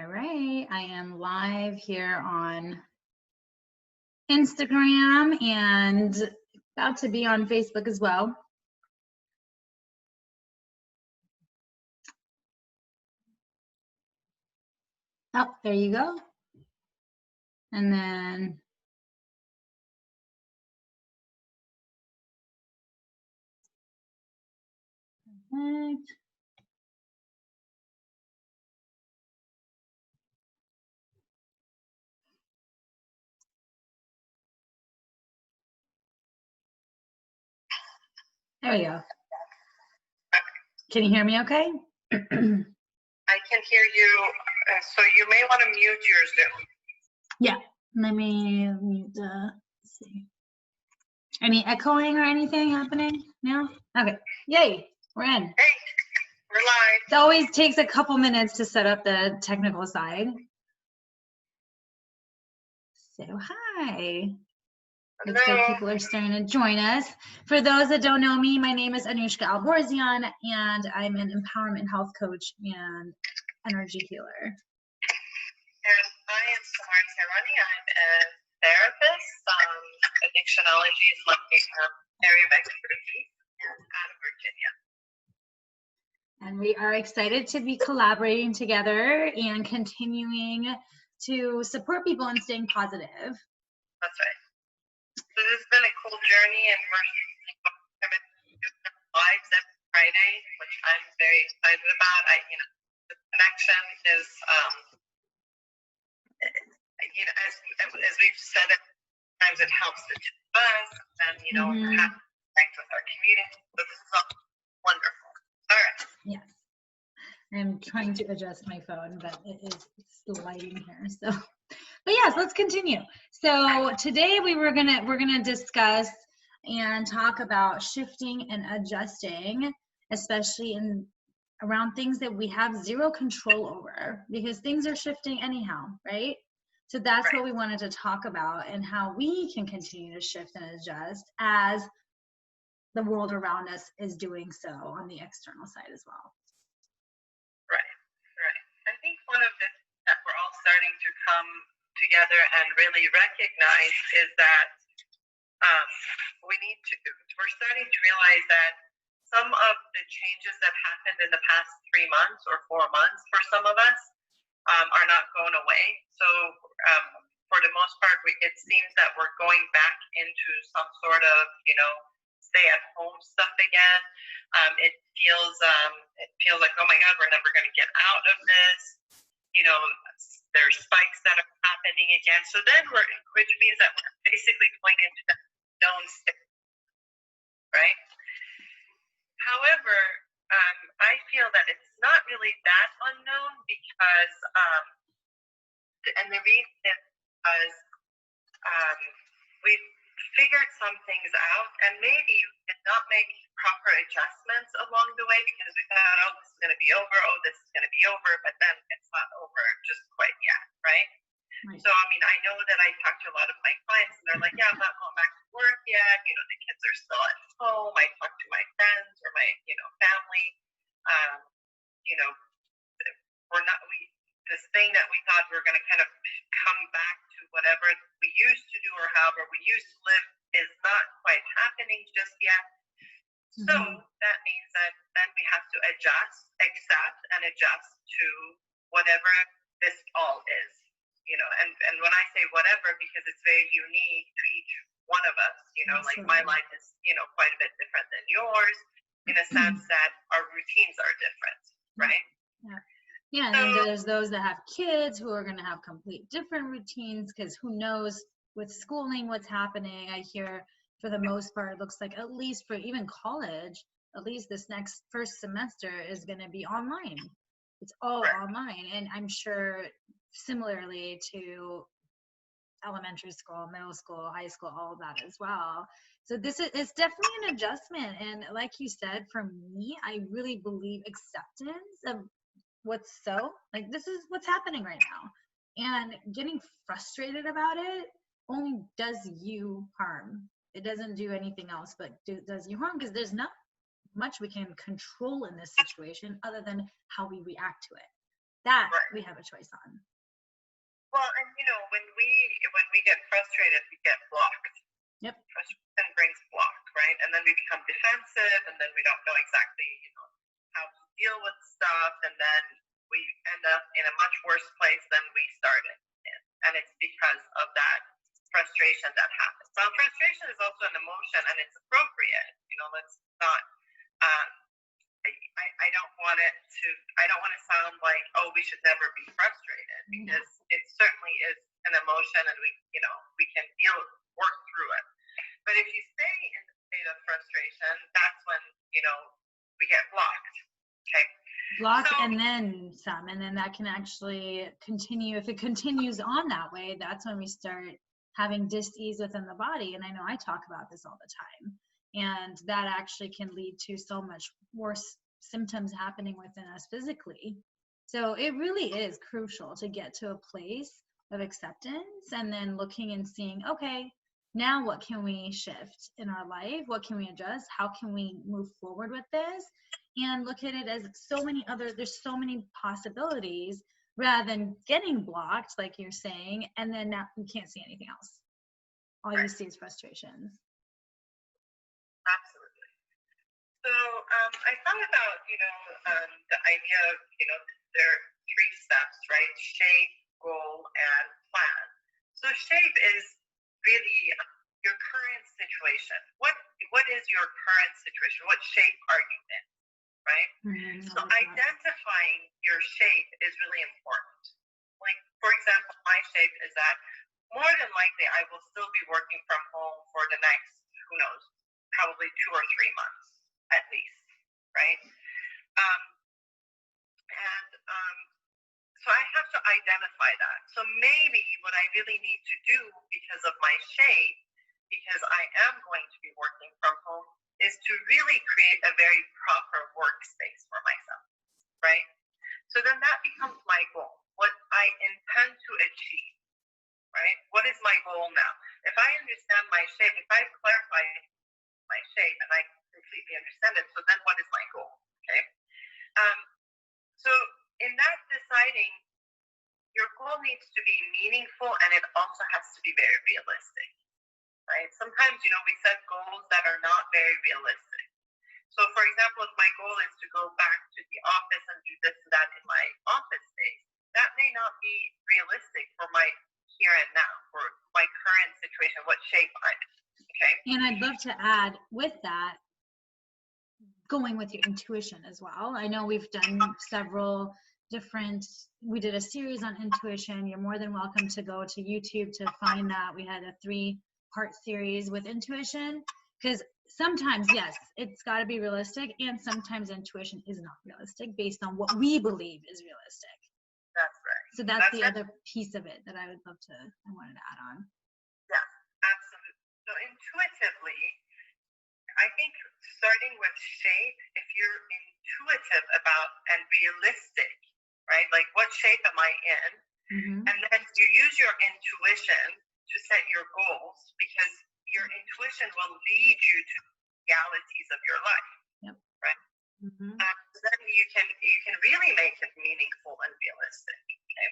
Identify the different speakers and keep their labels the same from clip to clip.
Speaker 1: All right, I am live here on Instagram and about to be on Facebook as well. Oh, there you go. And then perfect. There we go. Can you hear me okay?
Speaker 2: I can hear you, so you may want to mute your Zoom.
Speaker 1: Yeah, let me mute the, let's see. Any echoing or anything happening now? Okay, yay, we're in.
Speaker 2: Hey, we're live.
Speaker 1: It always takes a couple minutes to set up the technical side. So hi. Looks like people are starting to join us. For those that don't know me, my name is Anuschka Alborzian, and I'm an empowerment health coach and energy healer.
Speaker 2: And I am Samar Tehrani. I'm a therapist. Addictionology is my area of expertise, and out of Virginia.
Speaker 1: And we are excited to be collaborating together and continuing to support people and staying positive.
Speaker 2: That's right. So this has been a cool journey, and we're lives every Friday, which I'm very excited about. The connection is, as we've said, sometimes it helps the two of us, and have to connect with our community. So this is all wonderful. All right.
Speaker 1: Yes. I'm trying to adjust my phone, but it's lighting here. So, but yes, let's continue. So today we're gonna discuss and talk about shifting and adjusting, especially around things that we have zero control over, because things are shifting anyhow, right? So that's what we wanted to talk about, and how we can continue to shift and adjust as the world around us is doing so on the external side as well.
Speaker 2: I think one of the things that we're all starting to come together and really recognize is that we're starting to realize that some of the changes that happened in the past 3 months or 4 months for some of us are not going away. So for the most part, it seems that we're going back into some sort of, stay at home stuff again. It feels like, oh my God, we're never going to get out of this. There's spikes that are happening again. So then which means that we're basically going into that known state, right? However, I feel that it's not really that unknown because, and the reason is because we've figured some things out, and maybe did not make proper adjustments along the way because we thought, oh, this is going to be over, but then it's not over just quite yet, right? So, I know that I talk to a lot of my clients, and they're like, yeah, I'm not going back to work yet. The kids are still at home. I talk to my friends or my, family. This thing that we thought we were going to kind of come back to whatever we used to do or however we used to live is not quite happening just yet. So that means that then we have to accept and adjust to whatever this all is, and when I say whatever, because it's very unique to each one of us, like my life is, quite a bit different than yours in a sense that our routines are different, right?
Speaker 1: Yeah, and then there's those that have kids who are going to have complete different routines, because who knows with schooling what's happening. I hear for the most part, it looks like at least for even college, at least this next first semester is going to be online. It's all online, and I'm sure similarly to elementary school, middle school, high school, all of that as well. So it's definitely an adjustment, and like you said, for me, I really believe acceptance of this is what's happening right now, and getting frustrated about it only does you harm. It doesn't do anything else but does you harm, because there's not much we can control in this situation other than how we react to it. that
Speaker 2: Right.
Speaker 1: we have a choice on.
Speaker 2: Well, and when we get frustrated, we get blocked.
Speaker 1: Yep.
Speaker 2: Frustration brings block, right? And then we become defensive, and then we don't know exactly, how to deal with stuff, and then we end up in a much worse place than we started in. And it's because of that frustration that happens. Now, frustration is also an emotion, and it's appropriate. Let's not. I don't want to sound like, oh, we should never be frustrated, because it certainly is an emotion, and we can work through it. But if you stay in the state of frustration, that's when we get blocked. Okay.
Speaker 1: Blocked, and then that can actually continue. If it continues on that way, that's when we start having dis-ease within the body. And I know I talk about this all the time, and that actually can lead to so much worse symptoms happening within us physically. So it really is crucial to get to a place of acceptance, and then looking and seeing, okay, now what can we shift in our life? What can we adjust? How can we move forward with this? And look at it as there's so many possibilities, rather than getting blocked, like you're saying, and then now you can't see anything else. All you see is frustrations.
Speaker 2: Absolutely. So I thought about, the idea of, there are 3 steps, right? Shape, goal, and plan. So shape is really your current situation. What is your current situation? What shape are you in, right? Mm-hmm. So identifying your shape is really important. Like, for example, my shape is that more than likely I will still be working from home for the next, who knows, probably 2 or 3 months at least, right? So I have to identify that. So maybe what I really need to do, because of my shape, because I am going to be working from home, is to really create a very proper workspace for myself, right? So then that becomes my goal, what I intend to achieve, right? What is my goal now? If I understand my shape, if I clarify my shape and I completely understand it, so then what is my goal, okay? So in that deciding, your goal needs to be meaningful, and it also has to be very realistic, right? Sometimes, we set goals that are not very realistic. So, for example, if my goal is to go back to the office and do this and that in my office space, that may not be realistic for my here and now, for my current situation, what shape I'm in, okay?
Speaker 1: And I'd love to add with that, going with your intuition as well. I know we've done several different, we did a series on intuition. You're more than welcome to go to YouTube to find that. We had a 3-part series with intuition, because sometimes, yes, it's got to be realistic, and sometimes intuition is not realistic based on what we believe is realistic.
Speaker 2: That's right.
Speaker 1: So that's the other piece of it that I wanted to add on.
Speaker 2: Yeah, absolutely. So intuitively, I think starting with shape, if you're intuitive about and realistic, right? Like, what shape am I in? Mm-hmm. And then you use your intuition to set your goals, because your intuition will lead you to realities of your life. Yep. Right? Mm-hmm. Then you can really make it meaningful and realistic. Okay.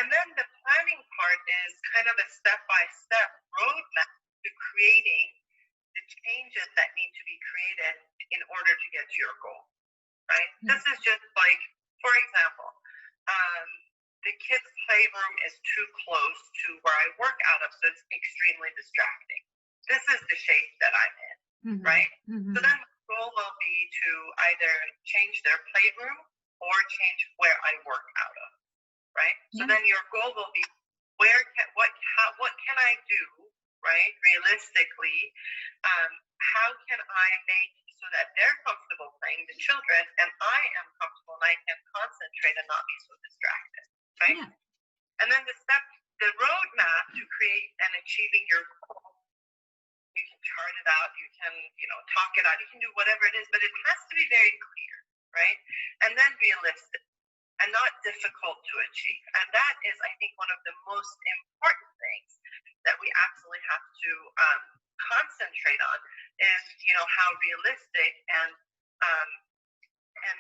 Speaker 2: And then the planning part is kind of a step-by-step roadmap to creating the changes that need to be created in order to get to your goal, right? Mm-hmm. This is just like, for example, the kids' playroom is too close to where I work out of, so it's extremely distracting. This is the shape that I'm in, mm-hmm. right? Mm-hmm. So then the goal will be to either change their playroom or change where I work out of, right? Yeah. So then your goal will be, what can I do, right, realistically? How can I make so that they're comfortable playing, the children, and I am comfortable and I can concentrate and not be so distracted, right? Yeah. And then the roadmap to create and achieving your goal, you can chart it out, you can, talk it out, you can do whatever it is, but it has to be very clear, right? And then realistic and not difficult to achieve. And that is, I think, one of the most important things that we absolutely have to concentrate on is, how realistic and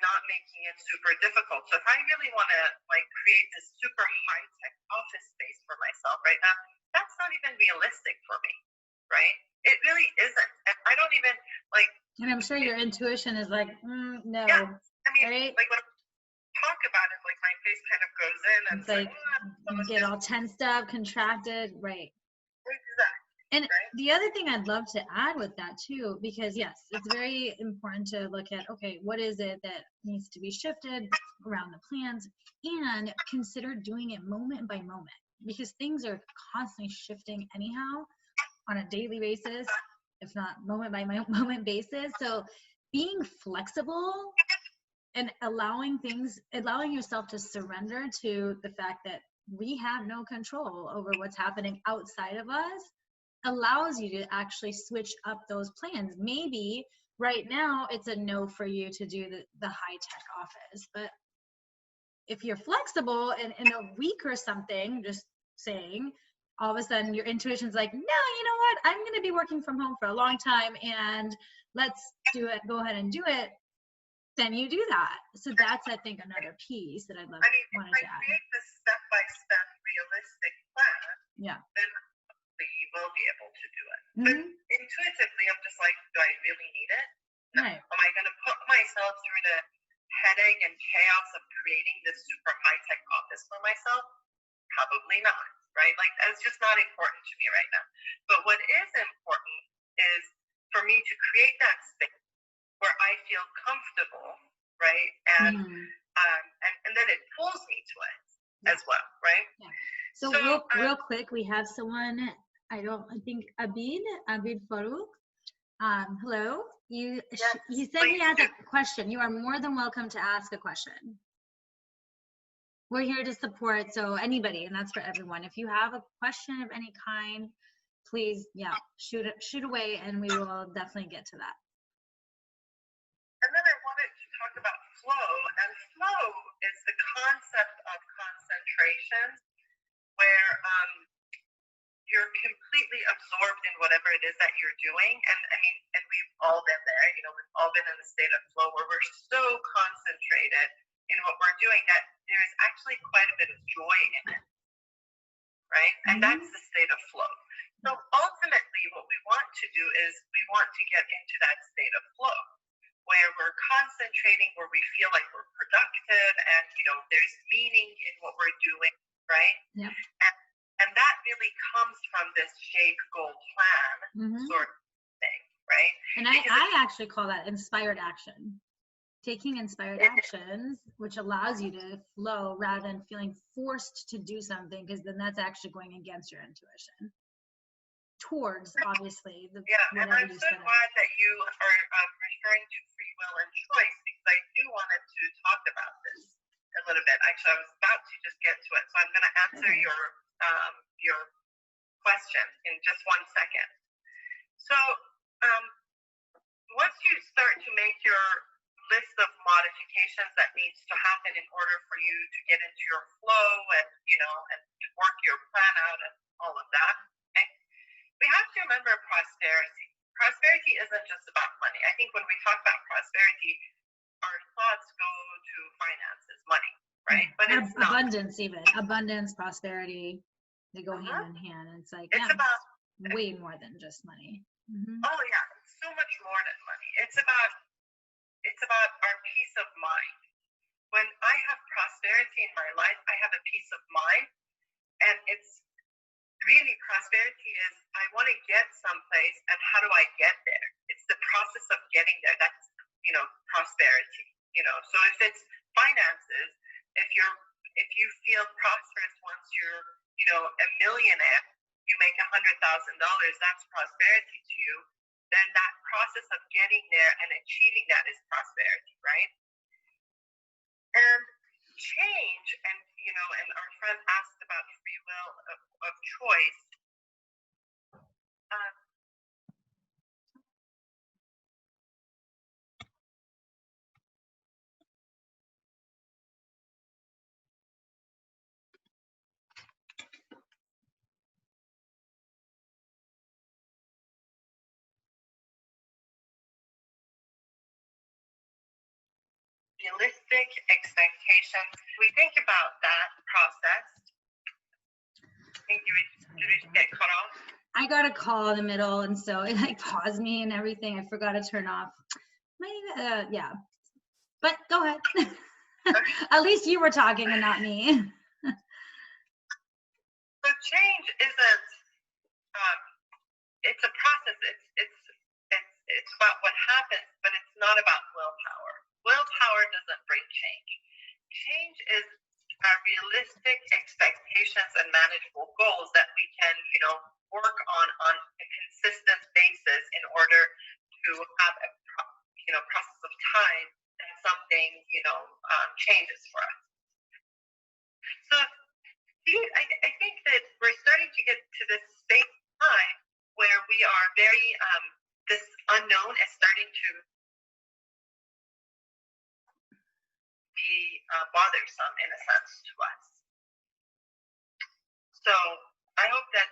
Speaker 2: not making it super difficult. So if I really want to like create this super high-tech office space for myself right now, that's not even realistic for me, right? It really isn't. And I don't even like.
Speaker 1: And I'm sure your intuition is like, no.
Speaker 2: Yeah, I mean,
Speaker 1: right?
Speaker 2: like when I talk about it, like my face kind of goes in and
Speaker 1: it's like you get all tensed up, contracted, right?
Speaker 2: Exactly.
Speaker 1: And the other thing I'd love to add with that too, because yes, it's very important to look at, okay, what is it that needs to be shifted around the plans, and consider doing it moment by moment, because things are constantly shifting anyhow on a daily basis, if not moment by moment basis. So being flexible and allowing yourself to surrender to the fact that we have no control over what's happening outside of us allows you to actually switch up those plans. Maybe right now it's a no for you to do the high-tech office, but if you're flexible and in a week or something, just saying, all of a sudden your intuition's like, no, you know what, I'm going to be working from home for a long time and let's do it, go ahead and do it, then you do that. So that's, I think, another piece that I'd love
Speaker 2: wanted
Speaker 1: to add.
Speaker 2: If I create this step-by-step realistic plan,
Speaker 1: yeah,
Speaker 2: then you will be able to do it. But intuitively, I'm just like, do I really need it? No.
Speaker 1: Right.
Speaker 2: Am I going to put myself through the headache and chaos of creating this super high-tech office for myself? Probably not, right? Like, that's just not important to me right now. But what is important is for me to create that space where I feel comfortable, right? And and then it pulls me to it as well, right?
Speaker 1: Yeah. So real quick, we have someone, I think Abid Farouk. Hello. He said he has a question. You are more than welcome to ask a question. We're here to support, so anybody, and that's for everyone. If you have a question of any kind, please, shoot away, and we will definitely get to that.
Speaker 2: And then I wanted to talk about flow, and flow is the concept of concentration, where you're completely absorbed in whatever it is that you're doing. And I mean, and we've all been there, we've all been in the state of flow where we're so concentrated in what we're doing that there's actually quite a bit of joy in it, right? And that's the state of flow. So ultimately, what we want to do is we want to get into that state of flow where we're concentrating, where we feel like we're productive and, there's meaning in what we're doing, right?
Speaker 1: Yeah.
Speaker 2: And that really comes from this shape goal plan sort of thing, right?
Speaker 1: And I actually call that inspired action. Taking inspired actions, which allows you to flow rather than feeling forced to do something, because then that's actually going against your intuition. Towards, obviously,
Speaker 2: and I'm so glad that you are referring to free will and choice, because I do wanted to talk about this a little bit. Actually, I was about to just get to it, so I'm going to answer your question in just 1 second. So once you start to make your list of modifications that needs to happen in order for you to get into your flow and and work your plan out and all of that, okay? We have to remember prosperity. Prosperity isn't just about money. I think when we talk about prosperity, our thoughts go to finances, money, right? But it's
Speaker 1: abundance, abundance, prosperity, they go hand in hand. It's like
Speaker 2: it's about
Speaker 1: way more than just money.
Speaker 2: Oh yeah, it's so much more than money. It's about our peace of mind. When I have prosperity in my life, I have a peace of mind, and it's really prosperity is I want to get someplace, and how do I get there? It's the process of getting there. That's prosperity. So if it's finances, if you feel prosperous once you're a millionaire, you make $100,000, that's prosperity to you. Then that process of getting there and achieving that is prosperity, right? And change, and and our friend asked about free will of choice. realistic expectations. We think about that process. I think did we get cut off?
Speaker 1: I got a call in the middle, and so it like paused me and everything. I forgot to turn off. Yeah, but go ahead. At least you were talking and not me.
Speaker 2: So change isn't. It's a process. It's about what happens, but it's not about willpower. Willpower doesn't bring change. Change is realistic expectations and manageable goals that we can, work on a consistent basis in order to have a, process of time that something, changes for us. So I think that we're starting to get to this state of time where we are very, this unknown is starting to be bothersome in a sense to us. So I hope that,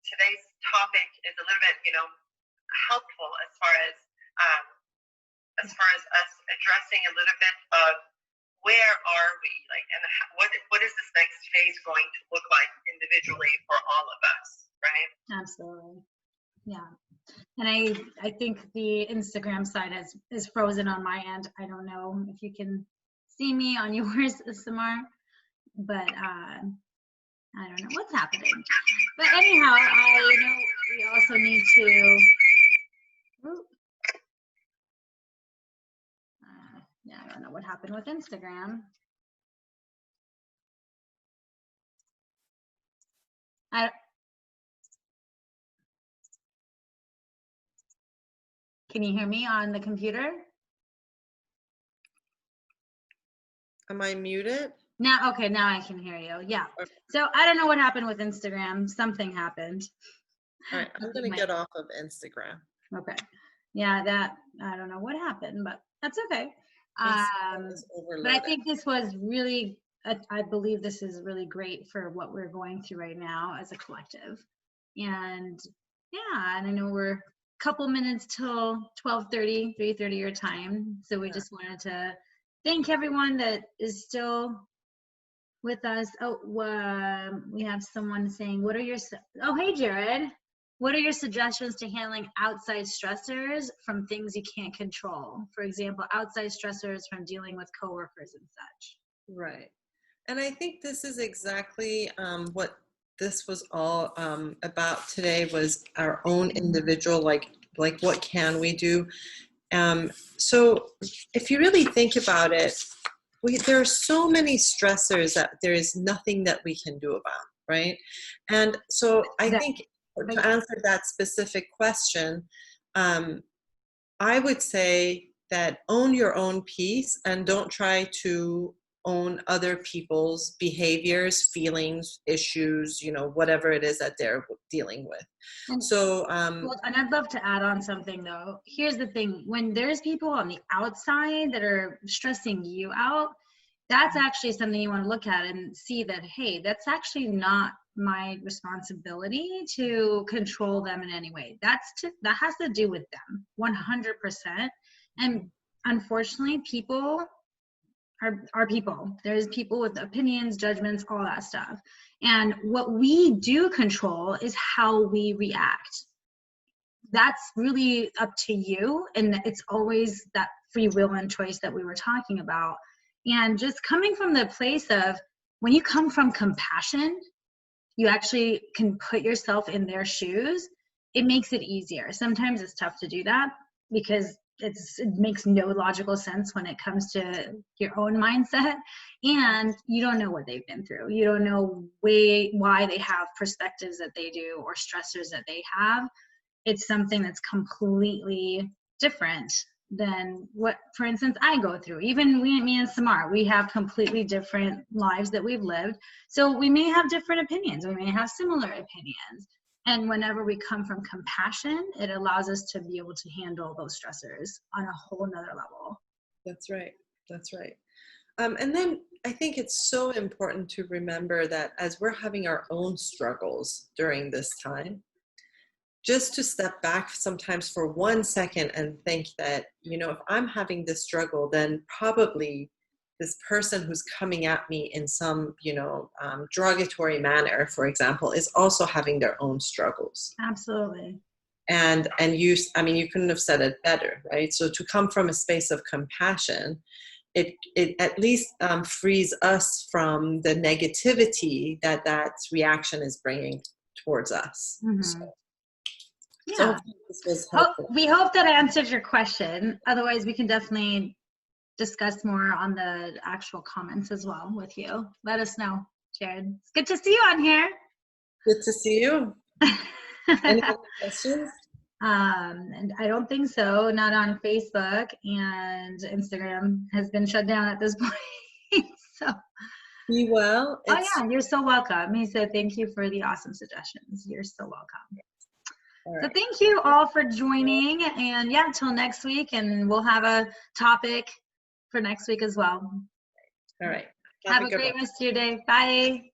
Speaker 2: today's topic is a little bit, helpful as far as us addressing a little bit of where are we, like, and what is this next phase going to look like individually for all of us, right?
Speaker 1: Absolutely. Yeah. And I think the Instagram side is frozen on my end. I don't know if you can see me on yours, Samar, but I don't know what's happening. But anyhow, I know we also need to. Yeah, I don't know what happened with Instagram. Can you hear me on the computer?
Speaker 3: Am I muted?
Speaker 1: Now, okay, now I can hear you. Yeah. So I don't know what happened with Instagram. Something happened.
Speaker 3: All right, I'm going to get off of Instagram.
Speaker 1: Okay. Yeah, I don't know what happened, but that's okay. But I think this was really, I believe this is really great for what we're going through right now as a collective. And yeah, and I know we're a couple minutes till 12:30, 3:30 your time. So we just wanted to thank everyone that is still with us. Oh, we have someone saying, hey, Jared. What are your suggestions to handling outside stressors from things you can't control? For example, outside stressors from dealing with coworkers and such.
Speaker 3: Right. And I think this is exactly what this was all about today, was our own individual, like what can we do? So if you really think about it, there are so many stressors that there is nothing that we can do about, right? And so I think to answer that specific question, I would say that own your own peace and don't try to own other people's behaviors, feelings, issues, whatever it is that they're dealing with. And
Speaker 1: I'd love to add on something though. Here's the thing: when there's people on the outside that are stressing you out, that's actually something you want to look at and see that, hey, that's actually not my responsibility to control them in any way. That has to do with them 100%. And unfortunately, people are people. There's people with opinions, judgments, all that stuff. And what we do control is how we react. That's really up to you. And it's always that free will and choice that we were talking about. And just coming from the place of, when you come from compassion, you actually can put yourself in their shoes. It makes it easier. Sometimes it's tough to do that because it makes no logical sense when it comes to your own mindset, and you don't know what they've been through. You don't know why they have perspectives that they do or stressors that they have. It's something that's completely different than what, for instance, I go through. Even me and Samar, we have completely different lives that we've lived. So we may have different opinions. We may have similar opinions. And whenever we come from compassion, it allows us to be able to handle those stressors on a whole nother level.
Speaker 3: That's right. That's right. And then I think it's so important to remember that as we're having our own struggles during this time, just to step back sometimes for 1 second and think that, you know, if I'm having this struggle, then probably this person who's coming at me in some, you know, derogatory manner, for example, is also having their own struggles.
Speaker 1: Absolutely.
Speaker 3: And you, I mean, you couldn't have said it better, right? So to come from a space of compassion, it at least frees us from the negativity that reaction is bringing towards us.
Speaker 1: Mm-hmm.
Speaker 3: So
Speaker 1: Yeah.
Speaker 3: this was helpful.
Speaker 1: We hope that answered your question. Otherwise, we can definitely discuss more on the actual comments as well with you. Let us know, Jared. It's good to see you on here.
Speaker 3: Good to see you. Any other questions?
Speaker 1: And I don't think so. Not on Facebook, and Instagram has been shut down at this point. So.
Speaker 3: Be well.
Speaker 1: Oh yeah, you're so welcome. He said, thank you for the awesome suggestions. You're so welcome.
Speaker 3: All right.
Speaker 1: So thank you all for joining, and yeah, until next week, and we'll have a topic for next week as well.
Speaker 3: All right.
Speaker 1: Have a great rest of your day. Bye.